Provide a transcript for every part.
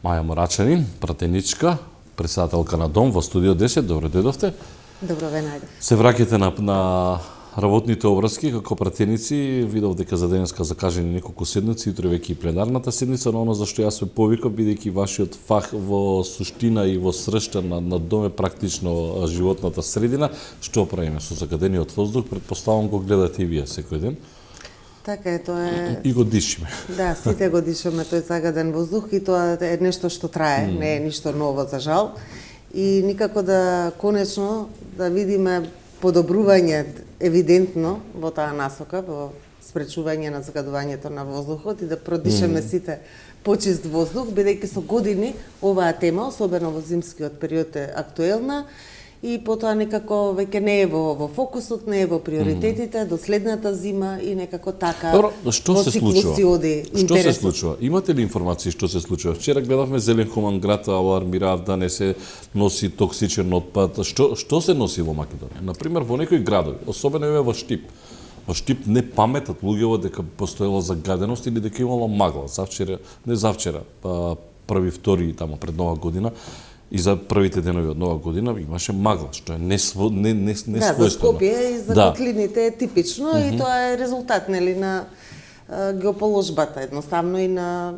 Маја Морачанин, пратеничка, председателка на Дом во студио 10. Добро дојдовте. Добро ве најдов. Се враќате на работните обврски како пратеници. Видов дека за денеска закажени неколку седници, утре веќе и пленарната седница, но оно за што јас ве повикав, бидејќи вашиот фах во суштина и во сршта на Дом е практично животната средина. Што правиме со загадениот воздух? Претпоставам го гледате и вие секој ден. Така е, тоа е... И го дишиме. Да, сите го дишаме тој загаден воздух и тоа е нешто што трае, не е ништо ново за жал. И никако да конечно да видиме подобрување евидентно во таа насока, во спречување на загадувањето на воздухот и да продишеме сите почист воздух, бидејќи со години оваа тема, особено во зимскиот период, е актуелна и потоа некако веќе не е во фокусот, не е во приоритетите до следната зима и некако така. Добро, што се случува? Што се случува? Имате ли информации што се случува? Вчера гледавме Зелен Хуман град алармираат да не се носи токсичен отпад. Што се носи во Македонија? Например, во некои градови, особено еве во Штип. Во Штип не паметат луѓето дека постоела загаденост или дека имало магла. Завчера, не завчера, први, втори тамо пред Нова година. И за првите денови од Нова година имаше магла, што е несвојствено. Да, за Скопје и за котлините е типично и тоа е резултат нели на геоположбата, едноставно и на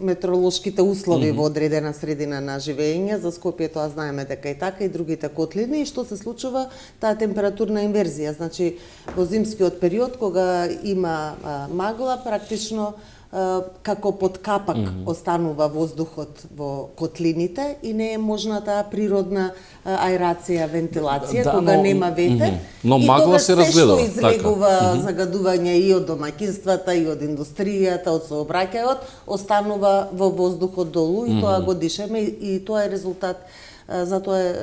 метеоролошките услови во одредена средина на живење. За Скопје тоа знаеме дека и така и другите котлини. И што се случува? Таа температурна инверзија. Значи, во зимскиот период, кога има магла, практично како под капак останува воздухот во котлините и не е можна таа природна аерација, вентилација, кога нема ветер. Но магла се разгледува. И тоа се што излегува загадување и од домаќинствата, и од индустријата, од сообраќајот, останува во воздухот долу и тоа го дишеме и тоа е резултат. Затоа е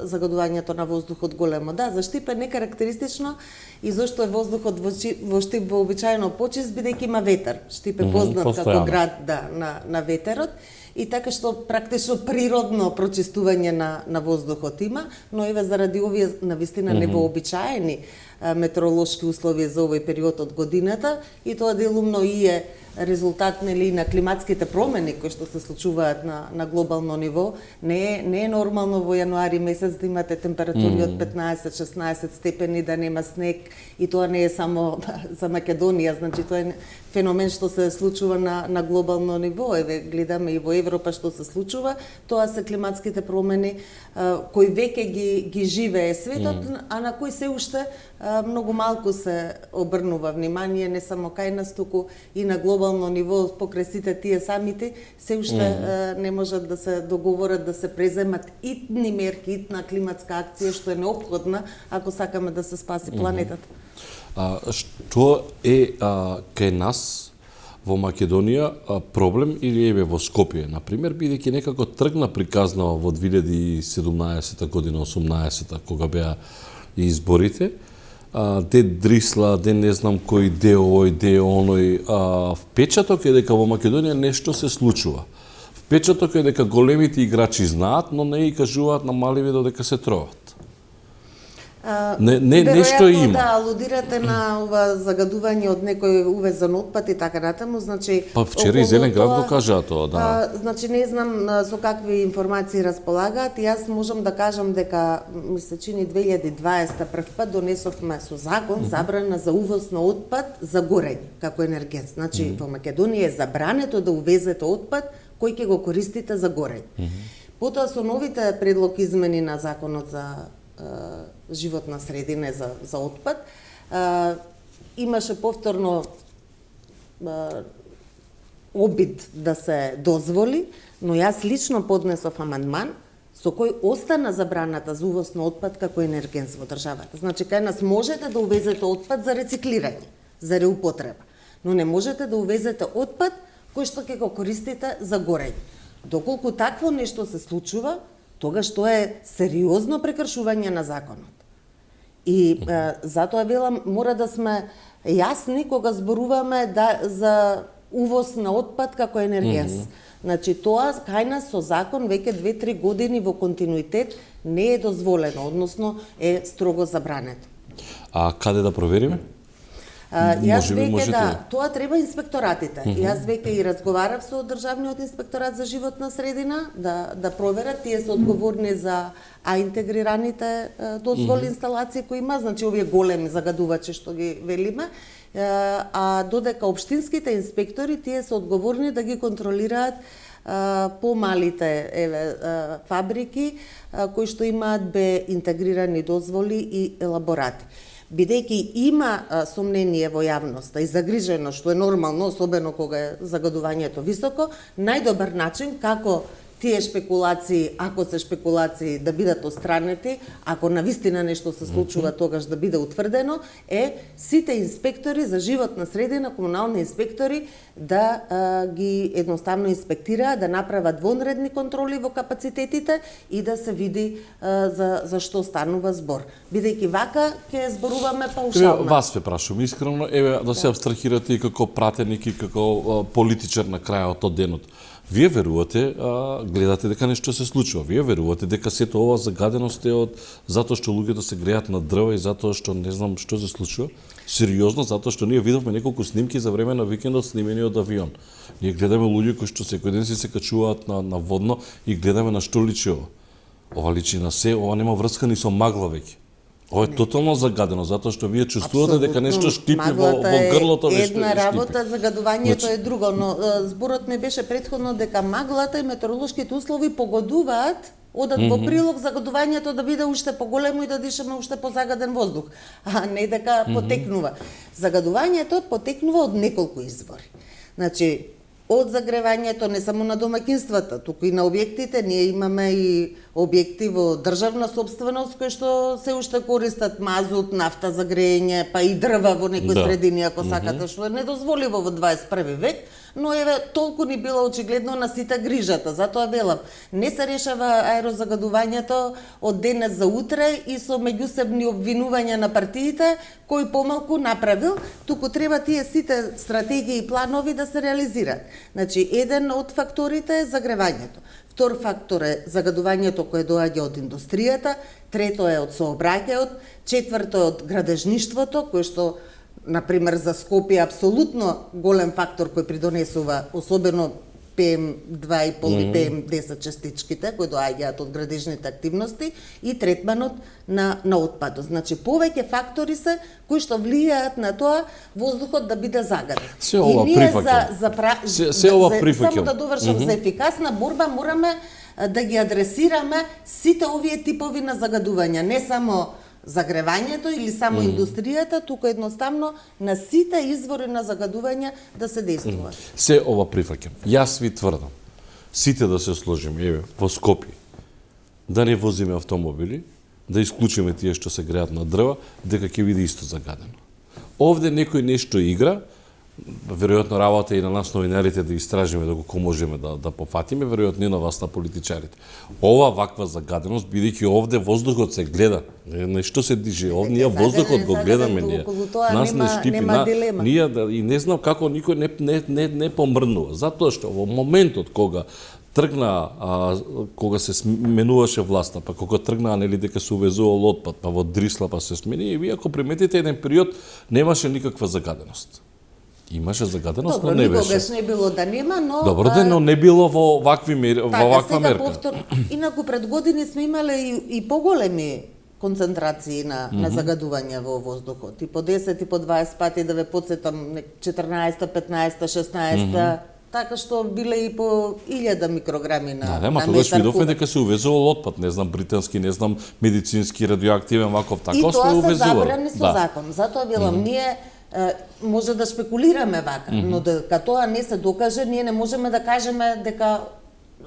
загадувањето на воздухот големо. Да, за Штип е некарактеристично и зашто е воздухот во Штип вообичаено почист, бидејќи има ветер. Штип е познат како град на ветерот и така што практично природно прочистување на воздухот има, но еве заради овие навистина невообичаени метеоролошки услови за овој период од годината и тоа делумно и е резултат нели на климатските промени кои што се случуваат на глобално ниво. Не е нормално во јануари месец да имате температури од 15-16 степени, да нема снег и тоа не е само за Македонија, значи тоа е феномен што се случува на глобално ниво. Еве гледаме и во Европа што се случува, тоа се климатските промени кои веќе ги живее светот, а на кои се уште многу малку се обрнува внимание, не само кај нас, туку и на глобално ниво, покрај сите тие самити, се уште не можат да се договорат да се преземат итни мерки, итна климатска акција, што е неопходна ако сакаме да се спаси планетата. Што е кај нас во Македонија проблем или еве во Скопје, например, бидејќи некако тргна приказнава во 2017 година, 18 кога беа изборите, де Дрисла, де не знам кој, де овој, де оној, впечаток е дека во Македонија нешто се случува. Впечаток е дека големите играчи знаат, но не и кажуваат на маливи додека се троват. Нешто има. Да, алудирате на ова загадување од некој увезан отпад и така натаму, значи вчера и Зелен град го кажа тоа, да. Значи не знам со какви информации располагаат. Јас можам да кажам дека ми се чини 2020 прв пат донесовме со закон забрана за увоз на отпад за горење како енергент. Значи во Македонија е забрането да увезете отпад кој ќе го користите за горење. Потоа со новите предлог измени на законот за животна средина за отпад, имаше повторно обид да се дозволи, но јас лично поднесов амандман со кој остана забраната за увоз на отпад како енергенс во државата. Значи, кај нас можете да увезете отпад за рециклирање, за реупотреба, но не можете да увезете отпад кој што ќе го користите за горење. Доколку такво нешто се случува, тогаш тоа е сериозно прекршување на законот. И затоа велам, мора да сме јасни кога зборуваме за увоз на отпад како енергенс. Значи, тоа кај нас со закон веќе 2-3 години во континуитет не е дозволено, односно е строго забрането. А каде да провериме? Јас веќе можете. тоа треба инспекторатите. Јас веќе и разговарав со Државниот инспекторат за животна средина да проверат, тие се одговорни за интегрираните дозволи инсталации кои има, значи овие големи загадувачи што ги велиме, а додека општинските инспектори тие се одговорни да ги контролираат помалите фабрики кои што имаат интегрирани дозволи и елаборати. Бидејќи има сомнение во јавноста и загрижено, што е нормално, особено кога е загадувањето високо, најдобар начин како тие шпекулации, ако се шпекулации, да бидат отстранети, ако навистина нешто се случува, тогаш да биде утврдено, сите инспектори за животна средина, комунални инспектори, да ги едноставно инспектираат, да направат вонредни контроли во капацитетите и да се види за што станува збор. Бидејќи вака ќе зборуваме паушално. Вас ве прашувам искрено, да се абстрахирате и како пратеник и како политичар на крајот од денот. Вие верувате, гледате дека нешто се случува. Вие верувате дека сето ова загаденост е затоа што луѓето се греат на дрва и затоа што не знам што се случува. Сериозно, затоа што ние видовме неколку снимки за време на викендот снимени од авион. Ние гледаме луѓе кои што секој ден се качуваат на водно и гледаме на што личи ова. Ова личи на се, ова нема врска ни со магла веќе. Ова е тотално загадено, затоа што вие чувствувате дека нешто шкипи во грлото, нешто една работа, загадувањето е друго, но зборот ми беше претходно дека маглата и метеоролошките услови погодуваат, одат во прилог загадувањето да биде уште поголемо и да дишаме уште позагаден воздух, а не дека потекнува. Загадувањето потекнува од неколку извори. Значи, од загревањето не само на домаќинствата, туку и на објектите. Ние имаме и објекти во државна собственост кои што се уште користат мазут, нафта за грејење, па и дрва во некои средини, ако сакате, што е недозволиво во 21 век, но толку ни било очигледно на сите грижата. Затоа велам, не се решава аерозагадувањето од денес за утре и со меѓусебни обвинувања на партиите кој помалку направил, туку треба тие сите стратегии и планови да се реализираат. Значи, еден од факторите е загревањето. Втор фактор е загадувањето кое доаѓа од индустријата, трето е од сообраќајот, четврто е од градежништвото, кое што например за Скопје апсолутно голем фактор кој придонесува, особено PM2 и PM10 частичките кои доаѓаат од градежните активности и третманот на отпадот. Значи повеќе фактори се кои што влијаат на тоа воздухот да биде загаден. Се ова прифаќам. Се ова прифаќам. Само да довршам, за ефикасна борба мораме да ги адресираме сите овие типови на загадувања, не само загревањето или само индустријата, туку едноставно на сите извори на загадување да се действува. Се ова прифаќам. Јас ви тврдам, сите да се сложиме во Скопје, да не возиме автомобили, да исклучиме тие што се греат на дрва, дека ќе биде исто загадено. Овде некој нешто игра, веројатно работа и на нас новинарите да истражиме доколку можеме да пофатиме, веројатно и на вас на политичарите. Ова ваква загаденост, бидејќи овде воздухот се гледа, нешто се дижи, овде воздухот го гледаме ние. Нас не шкипи, ние и не знам како никој не помрнува, затоа што во моментот кога тргна, кога се сменуваше власта, па кога тргнаа нели дека се увезувал отпад, па во Дрисла па се смени, и вие ако приметите еден период немаше никаква загаденост. Имаше загаденост, но не беше. Добро, никогаш не било да нема, но... Добро, но не било во ваква мерка. Повтор, инаку пред години сме имале и поголеми концентрации на загадување во воздухот. И по 10, и по 20 пати, да ве подсетам, 14, 15, 16, така што биле и по 1000 микрограми на метар куб. Тогаш видовме дека се увезувал отпад, не знам британски, не знам медицински, радиоактивен, ваков таков се увезувал. И тоа се забрани со закон. Затоа велам, ние може да шпекулираме вака, но дека тоа не се докаже, ние не можеме да кажеме дека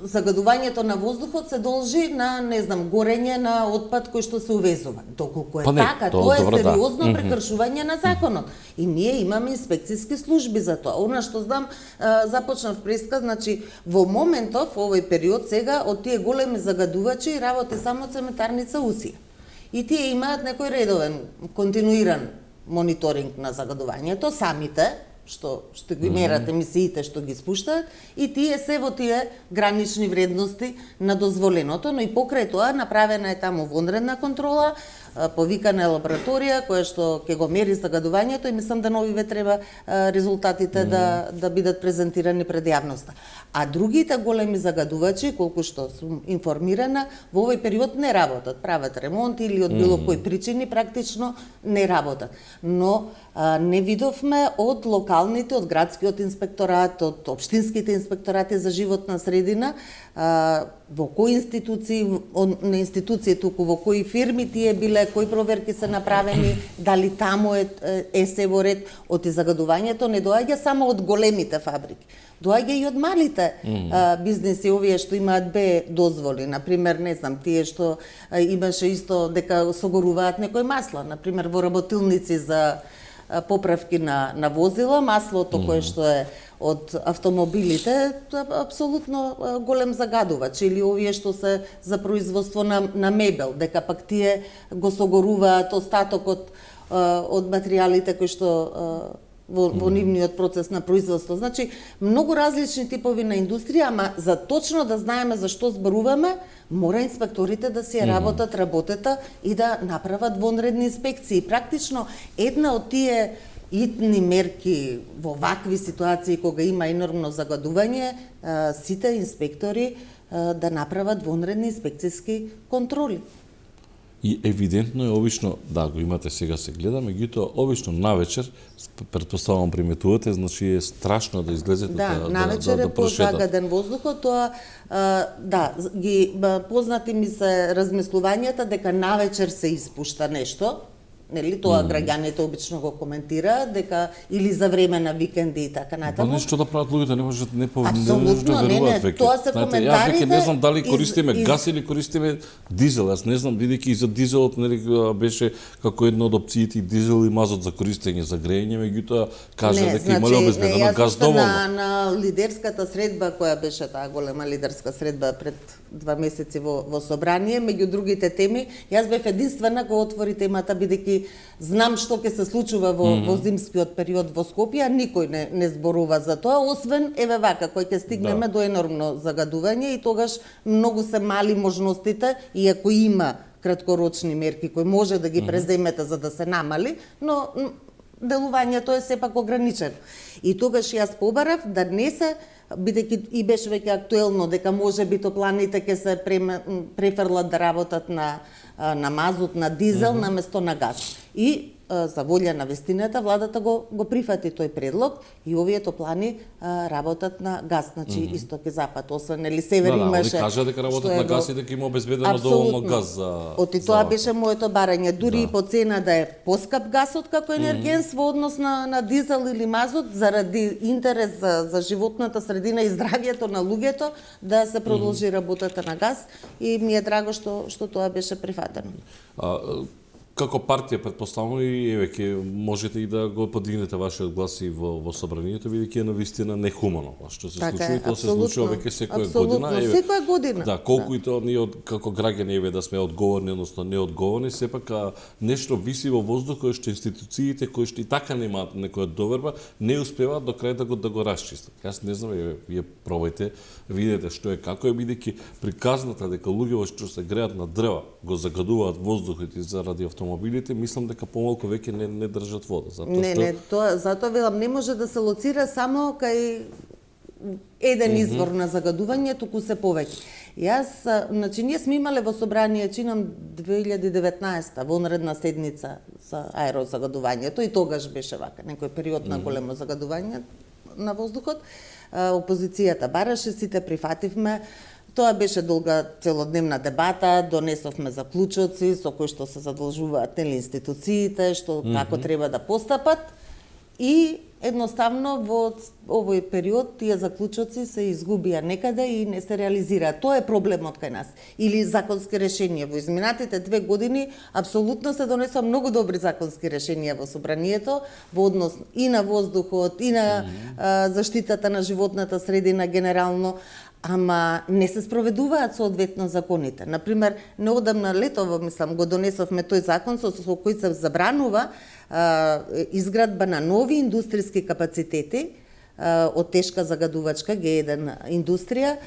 загадувањето на воздухот се должи на, не знам, горење на отпад кој што се увезува. Доколку е така, тоа е сериозно прекршување на законот. И ние имаме инспекциски служби за тоа. Она што знам, започнав преска, значи во моментов, овој период сега, од тие големи загадувачи работи само цементарница Усија. И тие имаат некој редовен, континуиран мониторинг на загадувањето, самите, што ги мерат емисиите што ги спуштаат, и тие се во тие гранични вредности на дозволеното, но и покрај тоа направена е таму вонредна контрола, повикана е лабораторија која што ќе го мери загадувањето и мислам да на овие треба резултатите да бидат презентирани пред јавноста. А другите големи загадувачи, колку што сум информирана, во овој период не работат, прават ремонт или од било кои причини практично не работат. Но не видовме од локалните, од градскиот инспекторат, од општинските инспекторати за животна средина, во кои институции, не институции туку, во кои фирми тие биле, кои проверки се направени, дали таму е се во ред. Од загадувањето не доаѓа само од големите фабрики, доаѓа и од малите бизнеси, овие што имаат Б дозволи, например, не знам, тие што имаше исто дека согоруваат некои масла, например во работилници за поправки на возила, маслото кое што е од автомобилите, апсолутно голем загадувач, или овие што се за производство на мебел, дека пак тие го согоруваат остатокот од материјалите кои што во нивниот процес на производство. Значи, многу различни типови на индустрија, ама за точно да знаеме за што зборуваме, мора инспекторите да си работат работата и да направат вонредни инспекции. Практично, една од тие итни мерки во вакви ситуации кога има енормно загадување, сите инспектори да направат вонредни инспекцијски контроли. И евидентно е обично, да, го имате сега се гледа, меѓутоа обично навечер, претпоставувам приметувате, значи е страшно да излезете да навечер е позагаден воздухот, тоа да, ги познати ми се размислувањата дека навечер се испушта нешто, нели, тоа граѓаните обично го коментираат, дека или за време на викенди и така натаму. Па нешто да прават луѓето, не можат да апсолутно, веруваат веќе. Тоа се коментарите. Ја не знам дали користиме газ или користиме дизел. Јас не знам, бидејќи и за дизелот нели беше како една од опциите и дизел и мазот за користење за грејење, меѓутоа кажа дека имале обезбедено газ доволно. На лидерската средба која беше таа голема лидерска средба пред 2 месеци во собрание, меѓу другите теми, јас бев единствена која отвори темата бидејќи знам што ќе се случува во зимскиот период во Скопје, никој не зборува за тоа, освен еве вака кој ќе стигнеме до енормно загадување и тогаш многу се мали можностите, иако има краткорочни мерки кои може да ги преземете за да се намали, но делувањето е сепак ограничено. И тогаш јас побарав да не се, бидејќи и беше веќе актуелно дека можеби топланите ќе се префрлат да работат на мазут, на дизел, наместо на газ. И за волја на вистината, владата го прифати тој предлог и овие топлани работат на газ, значи исток и запад, освен нели север имаше. Да, кажа дека работат на газ и дека има обезбедено доволно газ за. Оти тоа беше моето барање, дури и по цена да е поскап газот како енергенс во однос на дизел или мазот, заради интерес за животната средина и здравјето на луѓето, да се продолжи работата на газ и ми е драго што тоа беше прифатено. Како партија, претпоставувам и еве ќе можете и да го подигнете вашиот глас и во собранието, бидејќи е навистина нехумано. Што се случува, тоа се случува веќе секоја година. Секоја година. Да, колку и тоа ние како граѓани еве да сме одговорни, односно неодговорни, сепак нешто виси во воздухот што институциите кои што и така немаат некоја доверба, не успеваат до крај да го расчистат. Јас не знам, вие пробајте, видете што е како е, бидејќи приказната дека луѓе што се греат на дрва го загадуваат воздухот и заради автомобилите, мислам дека помалку веќе не држат вода. Затоа велам, не може да се лоцира само кај еден извор на загадување, туку се повеќе. Јас, значи, ние сме имале во собрание, чинам 2019 вонредна седница за аерозагадувањето и тогаш беше вака, некој период на големо загадување на воздухот. Опозицијата бараше, сите прифативме. Тоа беше долга целодневна дебата, донесовме заклучоци со кои што се задолжуваат институциите, што како треба да постапат и едноставно во овој период тие заклучоци се изгубија некаде и не се реализираат. Тоа е проблемот кај нас. Или законски решенија. Во изминатите 2 години апсолутно се донесоа многу добри законски решенија во собранието во однос и на воздухот, и на заштитата на животната средина генерално, ама не се спроведуваат соодветно законите. Например, неодамна летово, мислам, го донесовме тој закон со кој се забранува изградба на нови индустријски капацитети од тешка загадувачка Г1 индустрија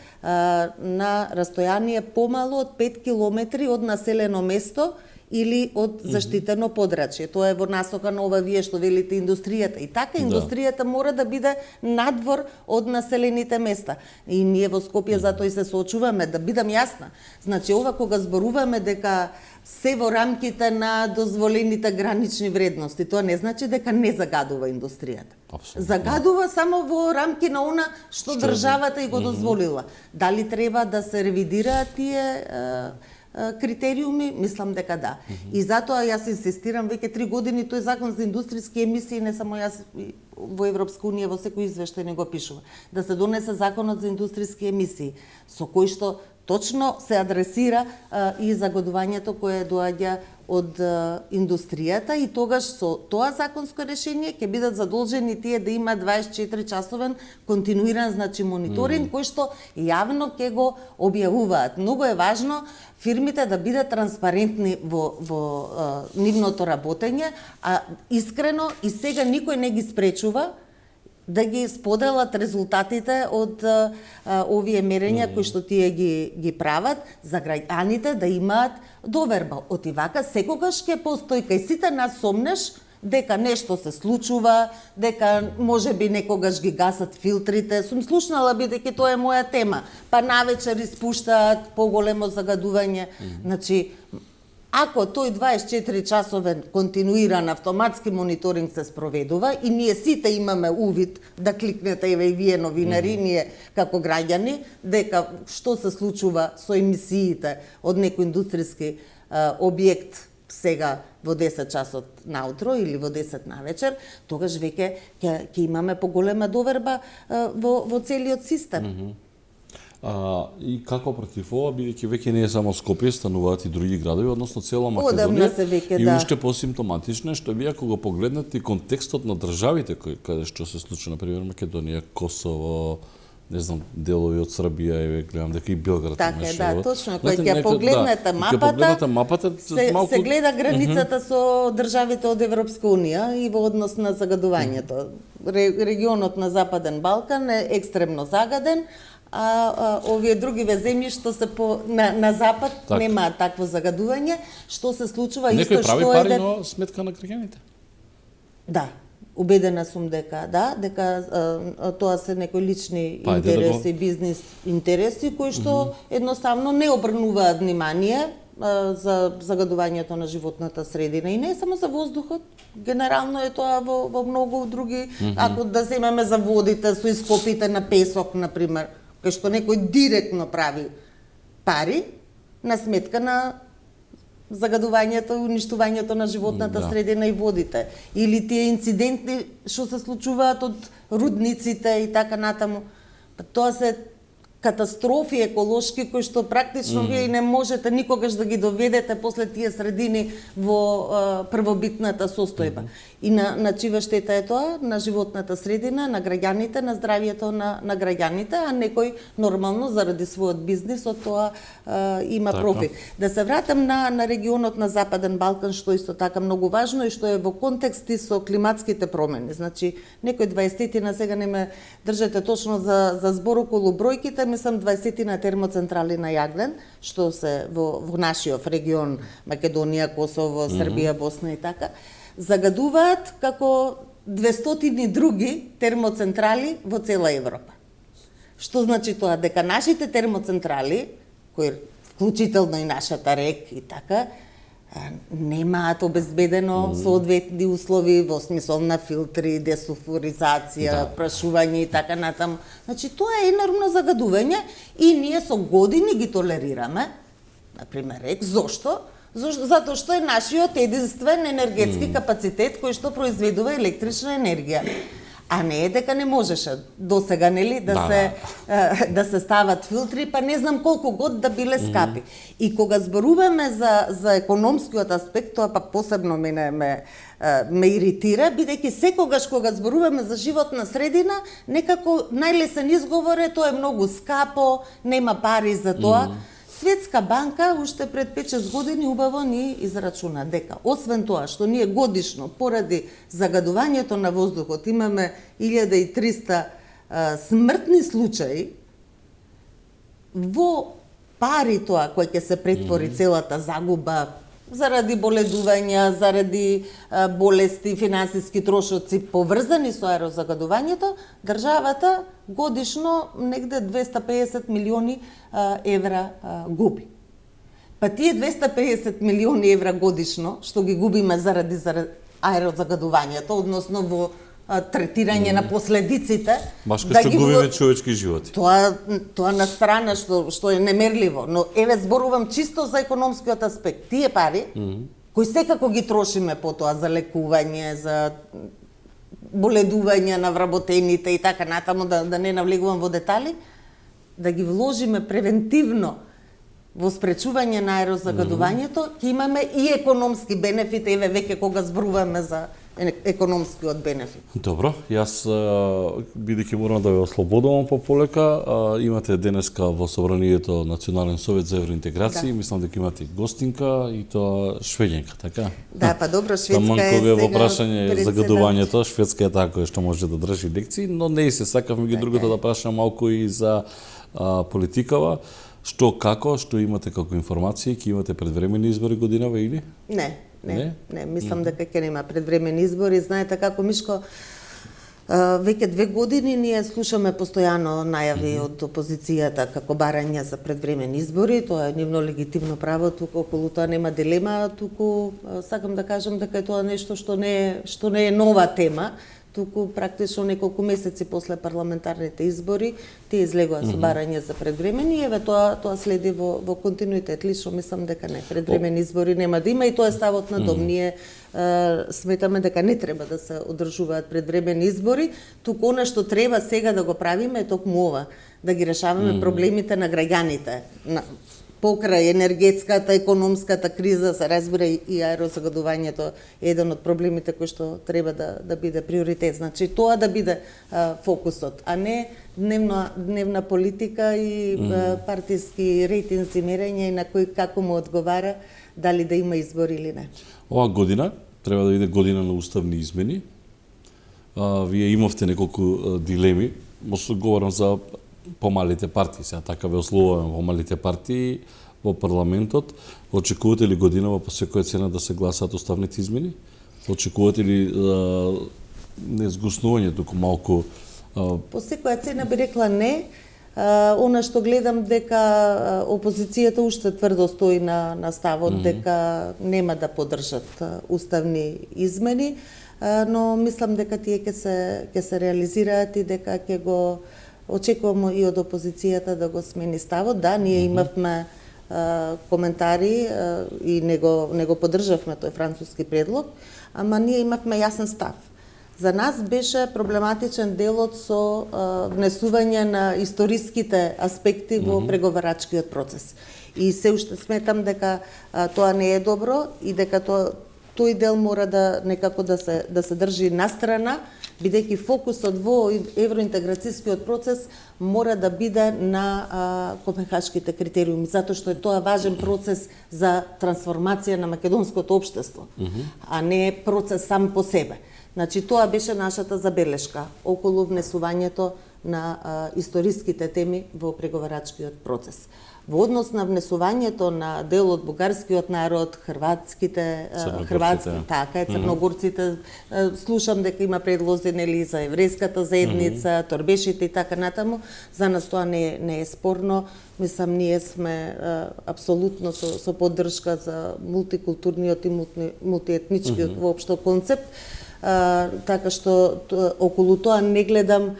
на растојание помало од 5 километри од населено место или од заштитено подрачје. Тоа е во насока на ова вие што велите индустријата. И така индустријата мора да биде надвор од населените места. И ние во Скопје затоа и се соочуваме, да бидам јасна. Значи ова кога зборуваме дека се во рамките на дозволените гранични вредности, тоа не значи дека не загадува индустријата. Абсолютно. Загадува само во рамки на она што државата и го дозволила. Дали треба да се ревидираат тие критериуми? Мислам дека да. И затоа јас инсистирам веќе 3 години тој закон за индустријски емисии, не само јас, во Европска унија во секој извештај не го пишува, да се донесе законот за индустријски емисии, со кој што точно се адресира и загадувањето кое доаѓа од индустријата, и тогаш со тоа законско решение ќе бидат задолжени тие да има 24 часовен континуиран, значи, мониторинг кој што јавно ќе го објавуваат. Многу е важно фирмите да бидат транспарентни во нивното работење, а искрено и сега никој не ги спречува да ги споделат резултатите од овие мерења кои што тие ги прават, за граѓаните да имаат доверба. Отивака секогаш ќе постои кај сите нас сомнеш дека нешто се случува, дека можеби некогаш ги гасат филтрите. Сум слушнала, бидејќи тоа е моја тема. Па навечер испуштаат поголемо загадување. Значи, ако тој 24 часовен континуиран автоматски мониторинг се спроведува и ние сите имаме увид да кликнете и вие новинари, ние како граѓани, дека што се случува со емисиите од некој индустријски објект сега во 10 часот наутро или во 10 навечер, тогаш веќе ќе имаме поголема доверба во целиот систем. И како против ова, бидејќи веќе не е само Скопје, стануваат и други градови, односно цела Македонија, и уште посимптоматично е што вие ако го погледнете контекстот на државите каде што се случи, например Македонија, Косово, не знам, делови од Србија, и гледам дека и Белград така е, да, точно, кога ќе погледнете мапата, се гледа границата со државите од Европска унија и во однос на загадувањето. Регионот на Западен Балкан е екстремно загаден, а овие другиве земји што се на запад немаат такво загадување, што се случува исто што некој прави пари, но сметка на граѓаните. Да, убедена сум дека тоа се некои лични интереси, бизнис интереси кои што едноставно не обрнуваат внимание за загадувањето на животната средина, и не само за воздухот, генерално е тоа во многу други, ако да земеме за водите со ископите на песок, например, кај што некој директно прави пари на сметка на загадувањето и уништувањето на животната средина и водите. Или тие инциденти што се случуваат од рудниците и така натаму. Тоа се катастрофи еколошки кои што практично вие не можете никогаш да ги доведете после тие средини во првобитната состојба. И на чива штета е тоа? На животната средина, на граѓаните, на здравието на граѓаните, а некој нормално заради својот бизнис од тоа има профит. Да се вратам на регионот на Западен Балкан, што исто така многу важно и што е во контексти со климатските промени. Значи, некој 20-тина, сега не ме држете точно за збор околу бројките, мислам 20-тина термоцентрали на јаглен, што се во нашиот регион, Македонија, Косово, Србија, Босна и така, загадуваат како 200 други термоцентрали во цела Европа. Што значи тоа? Дека нашите термоцентрали, кои вклучително и нашата РЕК и така, немаат обезбедено соодветни услови во смисол на филтри, десулфуризација, прашување и така натаму. Значи тоа е енормно загадување и ние со години ги толерираме, например РЕК. Зошто? Затоа што е нашиот единствен енергетски капацитет кој што произведува електрична енергија. А не е дека не можеше досега, нели, да се стават филтри, па не знам колку год да биле скапи. И кога зборуваме за економскиот аспект, тоа пак посебно ме иритира, бидејќи секогаш кога зборуваме за животна средина, некако најлесен изговор е тоа е многу скапо, нема пари за тоа. Светска банка уште пред 5-6 години убаво ни израчуна дека освен тоа што ние годишно поради загадувањето на воздухот имаме 1300 смртни случаи, во пари тоа кој ќе се претвори целата загуба, заради боледувања, заради болести, финансиски трошоци поврзани со аерозагадувањето, државата годишно негде 250 милиони евра губи. Па тие 250 милиони евра годишно, што ги губиме заради аерозагадувањето, односно во третирање на последиците, Баш што губиме човечки животи. Тоа на страна што е немерливо, но еве зборувам чисто за економскиот аспект. Тие пари кои секако ги трошиме по тоа за лекување, за боледување на вработените и така натаму, да не навлегувам во детали, да ги вложиме превентивно во спречување на аерозагадувањето, ќе имаме и економски бенефит, еве веќе кога зборуваме за економскиот бенефит. Добро, јас бидејќи морам да ве ослободувам полека, имате денеска во собранието Национален совет за евроинтеграција, мислам дека имате гостинка и тоа швеѓанка, така? Да, па добро, Шведска Таман е кога во сега прашање загадувањето, Шведска е таа која што може да држи лекции, но не се сакавме ги другото да прашам малку и за политикава. Што што имате како информации, ќе имате предвремени избори годинава или? Не, мислам дека ќе нема предвремени избори. Знаете како, Мишко, веќе 2 години ние слушаме постојано најави од опозицијата како барања за предвремени избори. Тоа е нивно легитимно право, туку околу тоа нема дилема, туку сакам да кажам дека е тоа нешто што не е нова тема, туку практично неколку месеци после парламентарните избори тие излегоа со барање за предвремени, еве тоа следи во континуитет. Лично мислам дека не, предвремени избори нема да има и тоа е ставот на Дом. Ние сметаме дека не треба да се одржуваат предвремени избори, туку она што треба сега да го правиме е токму ова, да ги решаваме проблемите на граѓаните. Покрај енергетската, економската криза, се разбира и аерозагадувањето е еден од проблемите кои што треба да биде приоритет. Значи тоа да биде фокусот, а не дневна политика и партиски рейтинзи мерење и на кој како му одговара дали да има избори или не. Ова година треба да биде година на уставни измени. Вие имавте неколку дилеми, говорам за помалите партии, сега така ве ословуваме помалите партии во парламентот. Очекувате ли годинава по секоја цена да се гласаат уставните измени? Очекувате ли не згуснување, туку малку по секоја цена би рекла не. Она што гледам дека опозицијата уште тврдо стои на ставот дека нема да поддржат уставни измени, но мислам дека тие ќе се реализираат и дека ќе го очекуваме и од опозицијата да го смени ставот. Да, ние имавме коментари и не го поддржавме тој француски предлог, ама ние имавме јасен став. За нас беше проблематичен делот со внесување на историските аспекти во преговарачкиот процес. И се уште сметам дека тоа не е добро и дека тој дел мора да некако да се држи настрана, бидејќи фокусот во евроинтеграцијскиот процес мора да биде на копенхашките критериуми, затоа што е тоа важен процес за трансформација на македонското општество, а не процес сам по себе. Значи, тоа беше нашата забелешка околу внесувањето на историските теми во преговарачкиот процес. Во однос на внесувањето на дел од бугарскиот народ, црногорците, слушам дека има предлози нели за еврејската заедница, торбешите и така натаму. За нас тоа не е спорно. Мислам, ние сме апсолутно со поддршка за мултикултурниот и мултиетничкиот воопшто концепт. Така што околу тоа не гледам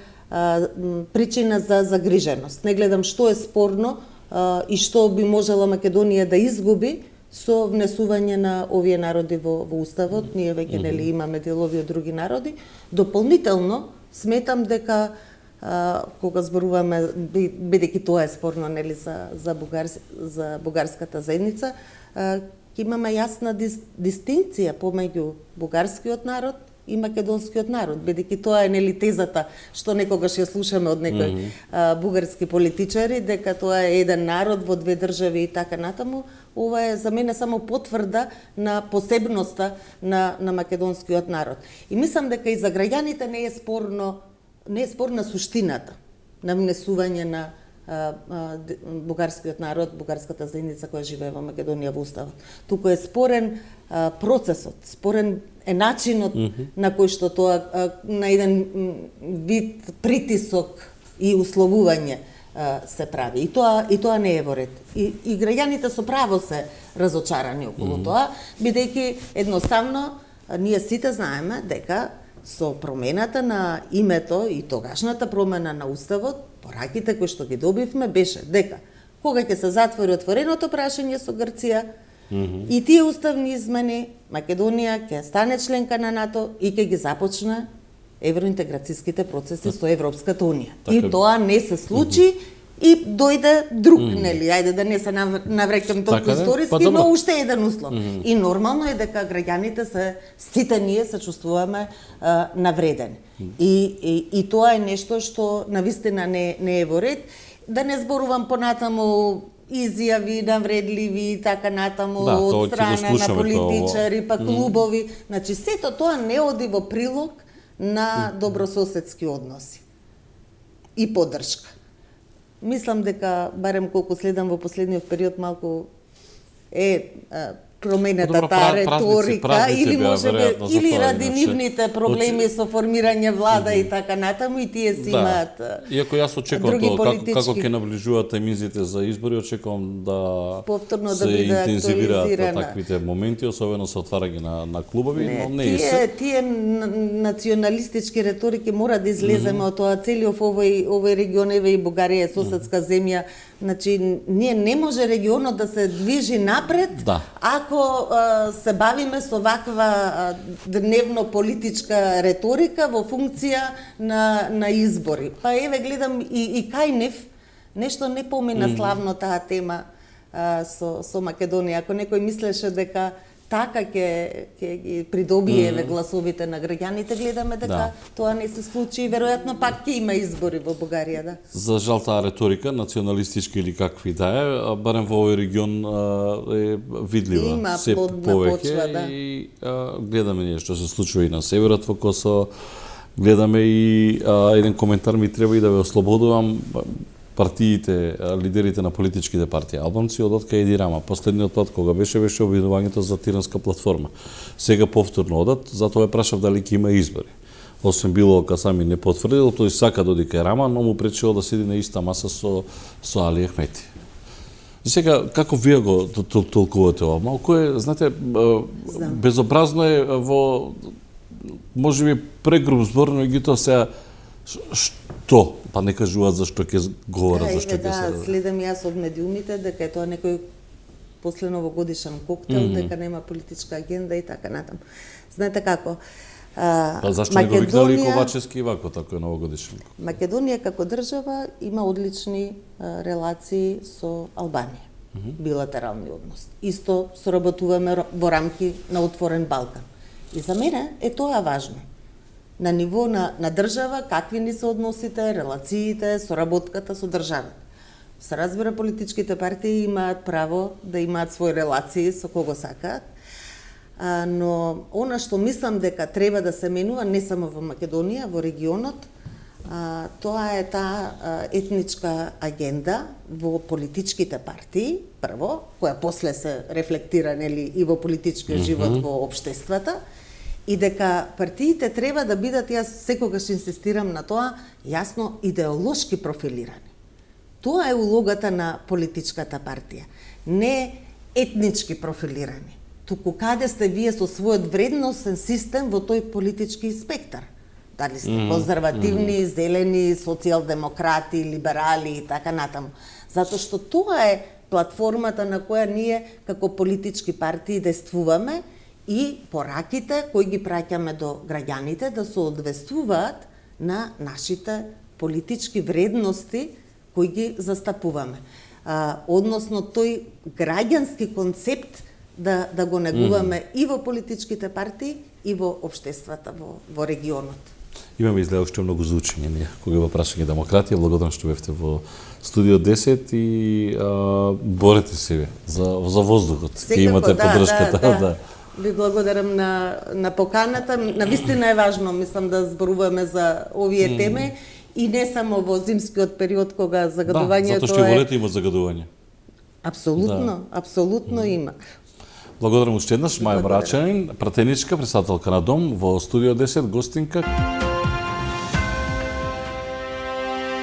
причина за загриженост. Не гледам што е спорно и што би можела Македонија да изгуби со внесување на овие народи во уставот. Ние веќе нели имаме делови од други народи. Дополнително сметам дека кога зборуваме, бидејќи тоа е спорно нели за бугарската заедница, ќе имаме јасна дистинкција помеѓу бугарскиот народ и македонскиот народ, бидејќи тоа е нели тезата што некогаш ја слушаме од некои бугарски политичари, дека тоа е еден народ во две држави и така натаму. Ова е за мене само потврда на посебноста на македонскиот народ. И мислам дека и за граѓаните не е спорна суштината на внесување на бугарскиот народ, бугарската заедница која живее во Македонија во уставот. Туку е спорен процесот, спорен е начинот на кој што тоа на еден вид притисок и условување се прави. И тоа не е во ред. И граѓаните со право се разочарани околу тоа, бидејќи едноставно ние сите знаеме дека со промената на името и тогашната промена на уставот, пораките кои што ги добивме беше дека кога ќе се затвори отвореното прашање со Грција и тие уставни измени, Македонија ќе стане членка на НАТО и ќе ги започне евроинтеграцијските процеси со Европската унија. И тоа не се случи и дојде друг, нели, ајде да не се навреќам толку историски, но уште еден услов. И нормално е дека граѓаните сите ние се чувствуваме навредени. И тоа е нешто што навистина не е во ред. Да не зборувам понатаму изјави навредливи и така натаму од страна на политичари, па клубови. Значи, сето тоа не оди во прилог на добрососедски односи и поддршка. Мислам дека, барем колку следам во последниот период, малку е променета таа реторика, или можеби, или ради нивните проблеми со формирање влада и така натаму, и тие си имаат иако јас очекувам тоа, како ќе наближуваат емизиите за избори, очекувам да повторно се да биде интензивираат таквите моменти, особено со отварање на клубови, но не и се. Тие националистички реторики мора да излеземе од тоа. Целиот овој регион, еве и Бугарија е соседска земја. Значи, ние не може регионот да се движи напред ако се бавиме со ваква дневно политичка реторика во функција на избори. Па еве гледам и кај нив нешто не помина славно таа тема со Македонија. Ако некој мислеше дека така ќе ги придобие гласовите на граѓаните, гледаме дека тоа не се случи и веројатно пак ќе има избори во Бугарија, да. За жал таа реторика, националистички или какви да е, барем во овој регион е видлива. Има се повеќе и гледаме ние што се случува и на северот во Косово. Гледаме и еден коментар ми треба и да ве ослободувам. Партиите, лидерите на политичките партии албанци одат кај Еди Рама. Последниот пат кога беше обвинувањето за тиранска платформа. Сега повторно одат, затоа ја прашав дали ќе има избори. Освен Било Касами не потврдил, тој сака да оди кај Рама, но му пречило да седи на иста маса со Али Ахмети. И сега, како вие го толкувате ова? Малку е, знаете, безобразно е во, можеби прегруб збор, но ги тоа сега што? Па не кажуваат зашто ќе говорат, зашто ќе се... Следам јас од медиумите дека е тоа некој после новогодишен коктел, дека нема политичка агенда и така натаму. Знаете како? Па зашто не го викнали Ковачевски и вако тако е новогодишен? Македонија како држава има одлични релации со Албанија. Билатерални односи. Исто соработуваме во рамки на отворен Балкан. И за мене е тоа важно. На ниво на држава, какви ни се односите, релациите, соработката со државата. Се разбира, политичките партии имаат право да имаат своји релации со кого сакаат, но она што мислам дека треба да се менува не само во Македонија, во регионот, тоа е таа етничка агенда во политичките партии, прво, која после се рефлектира нели и во политичкиот живот во општествата, и дека партиите треба да бидат, јас секогаш инсистирам на тоа, јасно идеолошки профилирани. Тоа е улогата на политичката партија. Не етнички профилирани. Туку каде сте вие со својот вредносен систем во тој политички спектар. Дали сте конзервативни, зелени, социјалдемократи, либерали и така натаму. Затоа што тоа е платформата на која ние како политички партии действуваме и пораките кои ги праќаме до граѓаните да се одвествуваат на нашите политички вредности кои ги застапуваме. Односно тој граѓански концепт да го негуваме и во политичките партии и во општествата во регионот. Имаме изгледа уште многу за учење ние, кога во прашање демократија. Благодарам што бевте во студио 10 и борете се за воздухот. Ќе имате поддршката. Да. Ви благодарам на поканата. Навистина е важно, мислам, да зборуваме за овие теми И не само во зимскиот период кога загадувањето затоа што и во лето има загадување. Апсолутно има. Благодарам уште еднаш, Маја Брачанин, пратеничка, председателка на Дом, во Студио 10, гостинка.